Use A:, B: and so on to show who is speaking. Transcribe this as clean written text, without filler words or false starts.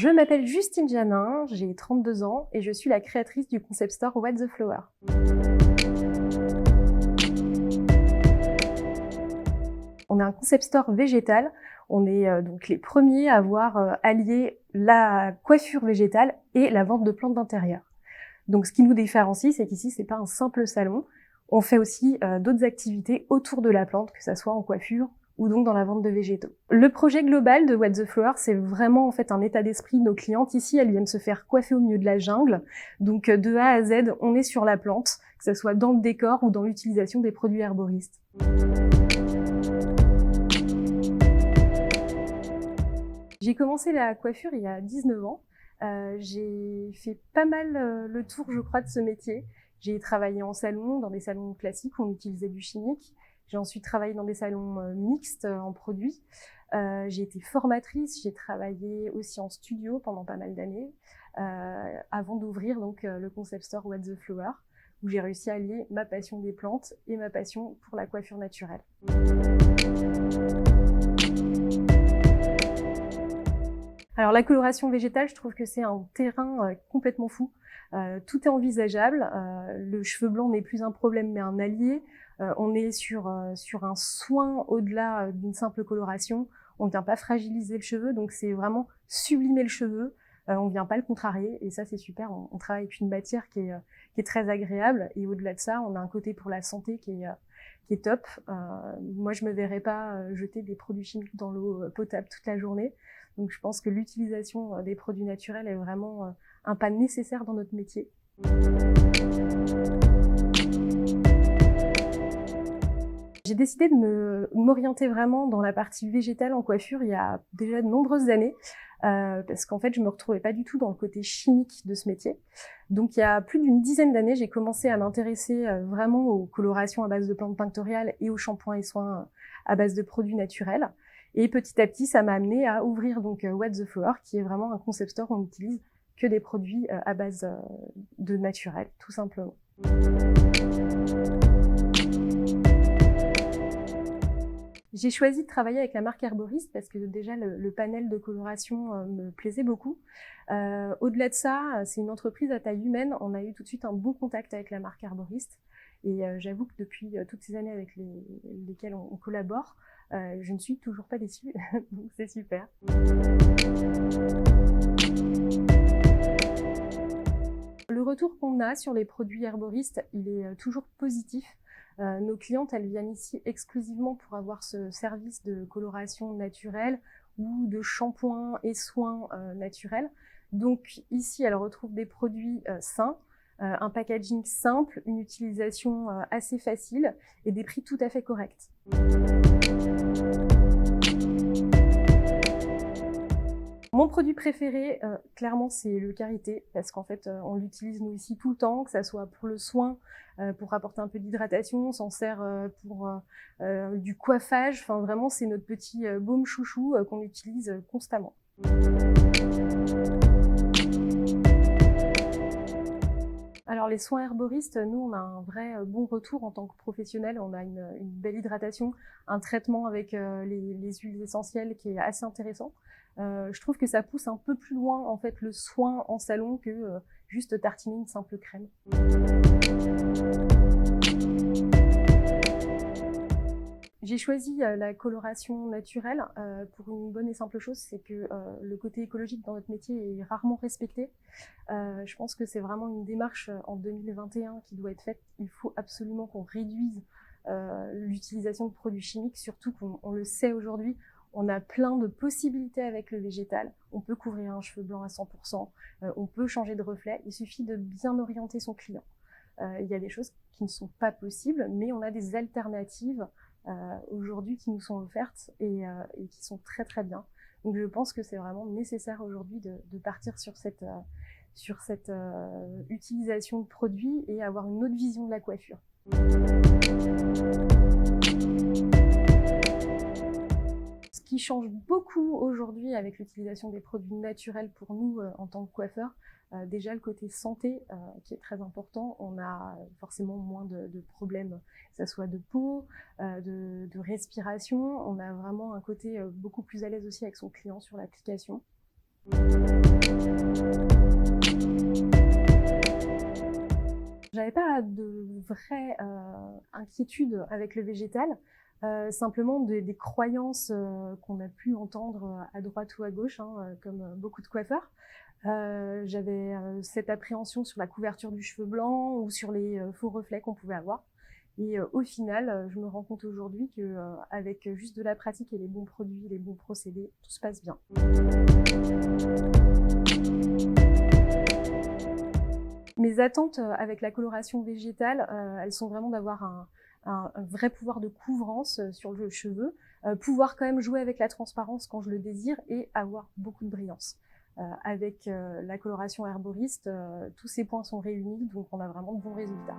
A: Je m'appelle Justine Janin, j'ai 32 ans et je suis la créatrice du concept store What the Flower. On est un concept store végétal. On est donc les premiers à avoir allié la coiffure végétale et la vente de plantes d'intérieur. Donc ce qui nous différencie, c'est qu'ici, c'est pas un simple salon. On fait aussi d'autres activités autour de la plante, que ça soit en coiffure ou donc dans la vente de végétaux. Le projet global de What the Flower, c'est vraiment en fait un état d'esprit de nos clientes. Ici, elles viennent se faire coiffer au milieu de la jungle. Donc de A à Z, on est sur la plante, que ce soit dans le décor ou dans l'utilisation des produits herboristes. J'ai commencé la coiffure il y a 19 ans. J'ai fait pas mal le tour, je crois, de ce métier. J'ai travaillé en salon, dans des salons classiques où on utilisait du chimique. J'ai ensuite travaillé dans des salons mixtes en produits. J'ai été formatrice, j'ai travaillé aussi en studio pendant pas mal d'années, avant d'ouvrir donc le concept store What the Flower, où j'ai réussi à allier ma passion des plantes et ma passion pour la coiffure naturelle. Alors la coloration végétale, je trouve que c'est un terrain complètement fou. Tout est envisageable. Le cheveu blanc n'est plus un problème mais un allié. On est sur un soin au-delà d'une simple coloration. On ne vient pas fragiliser le cheveu, donc c'est vraiment sublimer le cheveu. On ne vient pas le contrarier et ça c'est super. On travaille avec une matière qui est très agréable et au-delà de ça, on a un côté pour la santé qui est top. Moi je me verrais pas jeter des produits chimiques dans l'eau potable toute la journée. Donc je pense que l'utilisation des produits naturels est vraiment un pas nécessaire dans notre métier. J'ai décidé de m'orienter vraiment dans la partie végétale en coiffure il y a déjà de nombreuses années, parce qu'en fait je me retrouvais pas du tout dans le côté chimique de ce métier. Donc il y a plus d'une dizaine d'années, j'ai commencé à m'intéresser vraiment aux colorations à base de plantes tinctoriales et aux shampoings et soins à base de produits naturels. Et petit à petit, ça m'a amené à ouvrir donc What the Flower, qui est vraiment un concept store où on n'utilise que des produits à base de naturel, tout simplement. J'ai choisi de travailler avec la marque Herboriste parce que déjà le panel de coloration me plaisait beaucoup. Au-delà de ça, c'est une entreprise à taille humaine. On a eu tout de suite un bon contact avec la marque Herboriste. Et j'avoue que depuis toutes ces années avec lesquelles on collabore, je ne suis toujours pas déçue, donc c'est super. Le retour qu'on a sur les produits herboristes, il est toujours positif. Nos clientes, elles viennent ici exclusivement pour avoir ce service de coloration naturelle ou de shampoing et soins naturels. Donc ici, elles retrouvent des produits sains, un packaging simple, une utilisation assez facile et des prix tout à fait corrects. Mon produit préféré, clairement, c'est le karité, parce qu'en fait, on l'utilise nous ici tout le temps, que ça soit pour le soin, pour apporter un peu d'hydratation, on s'en sert pour du coiffage, enfin vraiment, c'est notre petit baume chouchou qu'on utilise constamment. Alors les soins herboristes, nous on a un vrai bon retour en tant que professionnel, on a une belle hydratation, un traitement avec les huiles essentielles qui est assez intéressant. Je trouve que ça pousse un peu plus loin en fait le soin en salon que juste tartiner une simple crème. J'ai choisi la coloration naturelle pour une bonne et simple chose, c'est que le côté écologique dans notre métier est rarement respecté. Je pense que c'est vraiment une démarche en 2021 qui doit être faite. Il faut absolument qu'on réduise l'utilisation de produits chimiques, surtout qu'on le sait aujourd'hui, on a plein de possibilités avec le végétal. On peut couvrir un cheveu blanc à 100%, on peut changer de reflet, il suffit de bien orienter son client. Il y a des choses qui ne sont pas possibles, mais on a des alternatives aujourd'hui qui nous sont offertes et qui sont très très bien. Donc je pense que c'est vraiment nécessaire aujourd'hui de partir sur cette utilisation de produits et avoir une autre vision de la coiffure. Ce qui change beaucoup aujourd'hui avec l'utilisation des produits naturels pour nous en tant que coiffeurs, déjà le côté santé qui est très important, on a forcément moins de problèmes, que ce soit de peau, de respiration, on a vraiment un côté beaucoup plus à l'aise aussi avec son client sur l'application. J'avais pas de vraie inquiétude avec le végétal, simplement des croyances qu'on a pu entendre à droite ou à gauche, hein, comme beaucoup de coiffeurs. J'avais cette appréhension sur la couverture du cheveu blanc ou sur les faux reflets qu'on pouvait avoir. Et au final, je me rends compte aujourd'hui que avec juste de la pratique et les bons produits, les bons procédés, tout se passe bien. Mes attentes avec la coloration végétale, elles sont vraiment d'avoir un vrai pouvoir de couvrance sur le cheveu, pouvoir quand même jouer avec la transparence quand je le désire et avoir beaucoup de brillance. Avec la coloration herboriste, tous ces points sont réunis, donc on a vraiment de bons résultats.